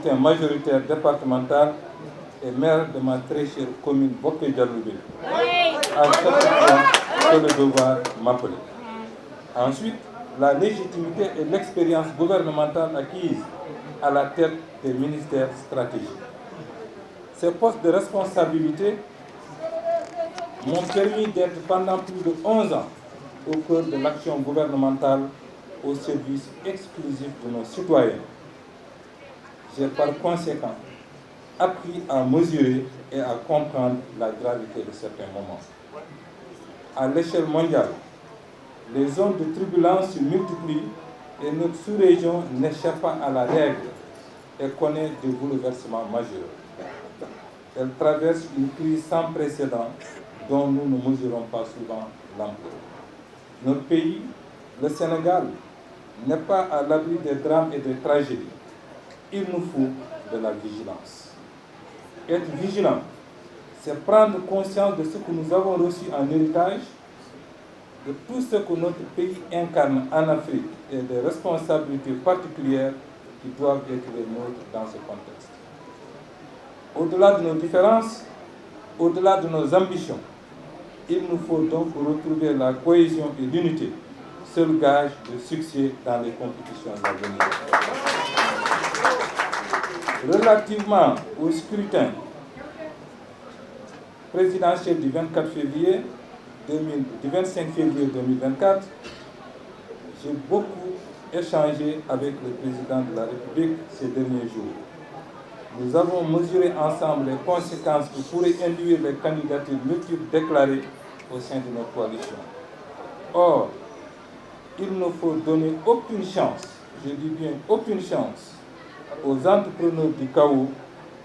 scrutin majoritaire départemental et maire de ma très chère commune Bokeh Dialoubé, à chaque fois que le devoir m'appelait. Ensuite, la légitimité et l'expérience gouvernementale acquise à la tête des ministères stratégiques. Ces postes de responsabilité m'ont permis d'être pendant plus de 11 ans au cœur de l'action gouvernementale au service exclusif de nos citoyens. J'ai par conséquent appris à mesurer et à comprendre la gravité de certains moments. À l'échelle mondiale, les zones de turbulence se multiplient et notre sous-région n'échappe pas à la règle et connaît des bouleversements majeurs. Elle traverse une crise sans précédent dont nous ne mesurons pas souvent l'ampleur. Notre pays, le Sénégal, n'est pas à l'abri des drames et des tragédies. Il nous faut de la vigilance. Être vigilant, c'est prendre conscience de ce que nous avons reçu en héritage, de tout ce que notre pays incarne en Afrique et des responsabilités particulières qui doivent être les nôtres dans ce contexte. Au-delà de nos différences, au-delà de nos ambitions, il nous faut donc retrouver la cohésion et l'unité, seul gage de succès dans les compétitions à venir. Relativement au scrutin présidentiel du 25 février 2024, j'ai beaucoup échangé avec le président de la République ces derniers jours. Nous avons mesuré ensemble les conséquences que pourraient induire les candidatures multiples déclarées au sein de notre coalition. Or, il ne faut donner aucune chance, je dis bien aucune chance, aux entrepreneurs du chaos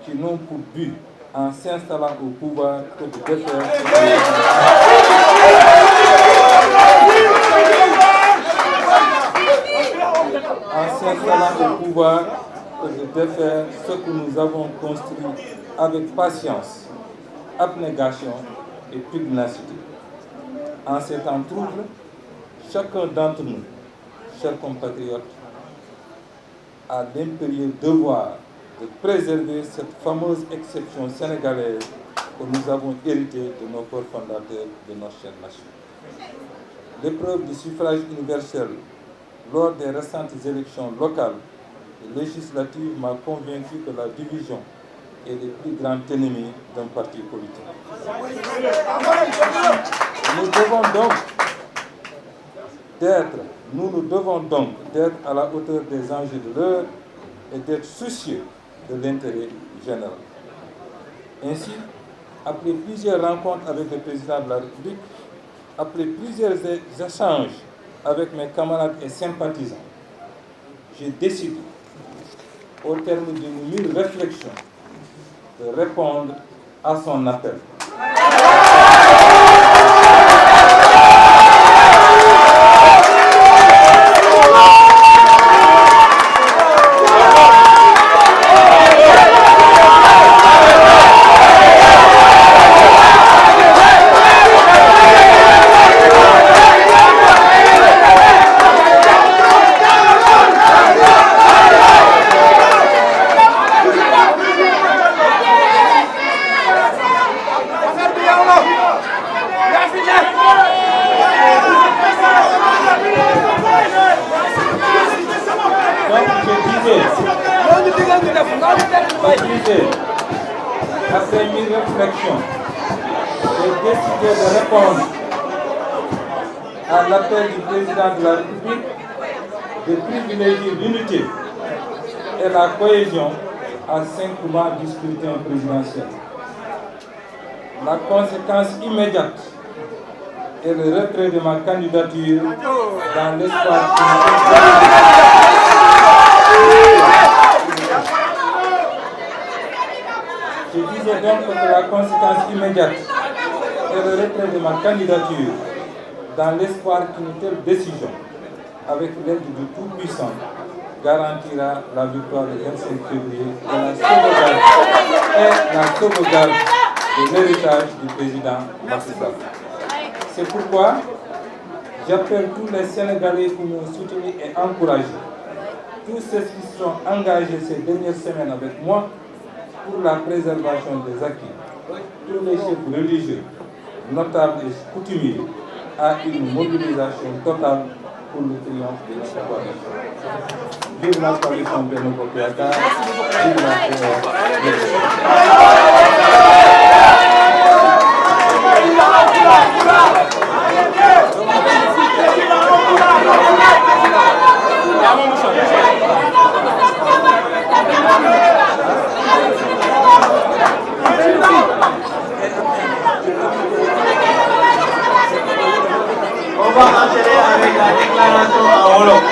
qui n'ont pour but, en s'installant au pouvoir, que de défaire ce que nous avons construit avec patience, abnégation et pugnacité. En ces temps troubles, chacun d'entre nous, chers compatriotes, a l'impérieux devoir de préserver cette fameuse exception sénégalaise que nous avons héritée de nos pères fondateurs de notre chère nation. L'épreuve du suffrage universel lors des récentes élections locales et législatives m'a convaincu que la division est le plus grand ennemi d'un parti politique. Nous devons donc d'être à la hauteur des enjeux de l'heure et d'être soucieux de l'intérêt général. Ainsi, après plusieurs rencontres avec le président de la République, après plusieurs échanges avec mes camarades et sympathisants, j'ai décidé, au terme d'une mûre réflexion, de répondre à son appel. Après une réflexion, j'ai décidé de répondre à l'appel du président de la République de privilégier l'unité et la cohésion à 5 mois du scrutin présidentiel. La conséquence immédiate est le retrait de ma candidature dans l'espoir Je disais donc que la conséquence immédiate est le retrait de ma candidature dans l'espoir qu'une telle décision, avec l'aide du Tout-Puissant, garantira la victoire le 25 février et la sauvegarde de l'héritage du président Macky Sall. C'est pourquoi j'appelle tous les Sénégalais pour me soutenir et encourager, tous ceux qui sont engagés ces dernières semaines avec moi pour la préservation des acquis, tous les chefs religieux, notables et coutumiers, à une mobilisation totale pour le triomphe de notre coalition. Vive la coalition Benno Bokk Yakaar, vive la On va enchaîner avec la déclaration en wolof.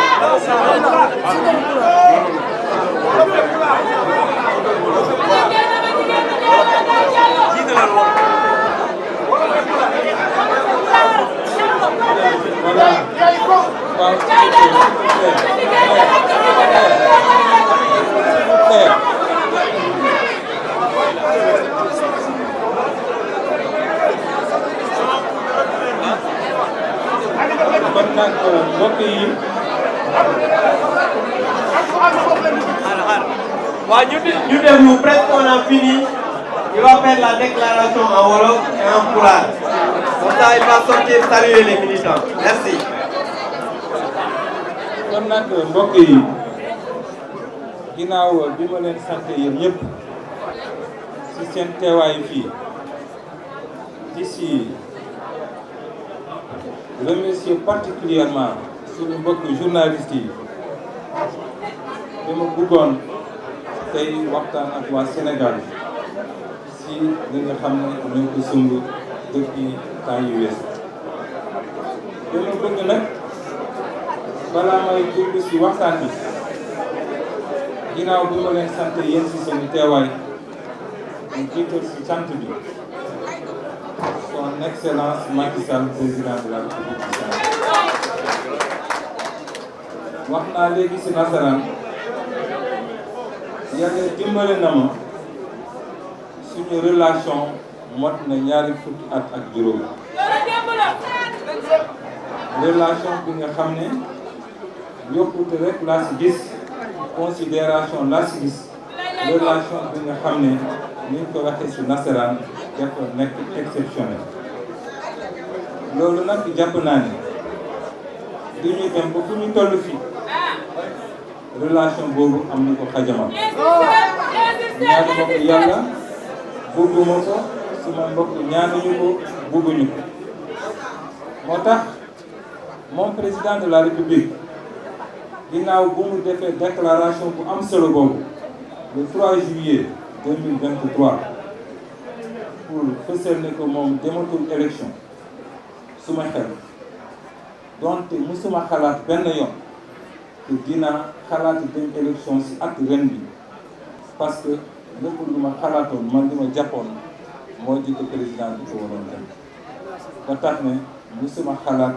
kon nag mbokk yi waaw ñu déglu presque on a fini. Il va faire la déclaration en wolof et en pulaar. Comme ça il va sortir saluer les militants. Merci. kon nag mbokk yi ginnaaw bi ma leen sant yéen ñëpp ci seen teewaay fii ci remercier particulièrement suñu mbokk journalistes yi dama bëggoon tey waxtaan ak waa Sénégal ci li nga xam ne ñoo ko sumb depuis temps yu weesu dama bëgg nag balaa may dugg ci waxtaan bi ginnaaw bi ma leen sant yéen ci seen teewaay ñu jiital ci sant bi Son Excellence Macky Sall, président de la République du Sénégal. wax naa léegi ci nasaraan yàlla dimbale na ma suñu relation mot na ñaari fukki at ak juróom. relation bi nga xam ne yokkute rek laa ci gis considération laa ci gis relation bi nga xam ne ni ñu ko waxee ci nasaraan dafa nekk exceptionnel. loolu nag jàpp naa ne du ñu dem ba fu ñu toll fii relation boobu am na ko xajamal. ñaanu ma ko yàlla bëgguma ko suma mbokk ñaanuñu ko bëgguñu ko. moo tax moom président de la république ginnaaw bu mu defee déclaration bu am solo boobu le 3 juillet 2023 pour fësal ne ko moom dematul élection suma xel donte musuma xalaat benn yoon te dina xalaat dem élection ci at ren bi parce que lépp lu ma xalaatoon man li ma jàppoon moo di ko président bi ko waroon dem ba tax ne musuma xalaat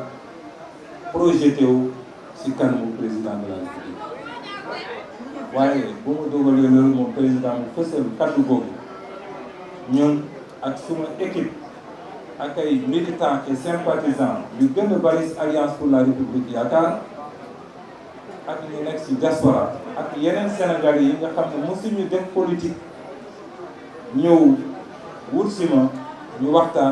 projeté wu ci kanamu président de la République waaye bu mu dogalee loolu moom président mu fësal kaddu boobu ñun ak suma équipe ak ay militants et sympathisants yu gën a bari Alliance pour la République Yaakaar ak ñu nekk ci diaspora ak yeneen Sénégalais yi nga xam ne mosuñu def politique ñëw wut si ma ñu waxtaan.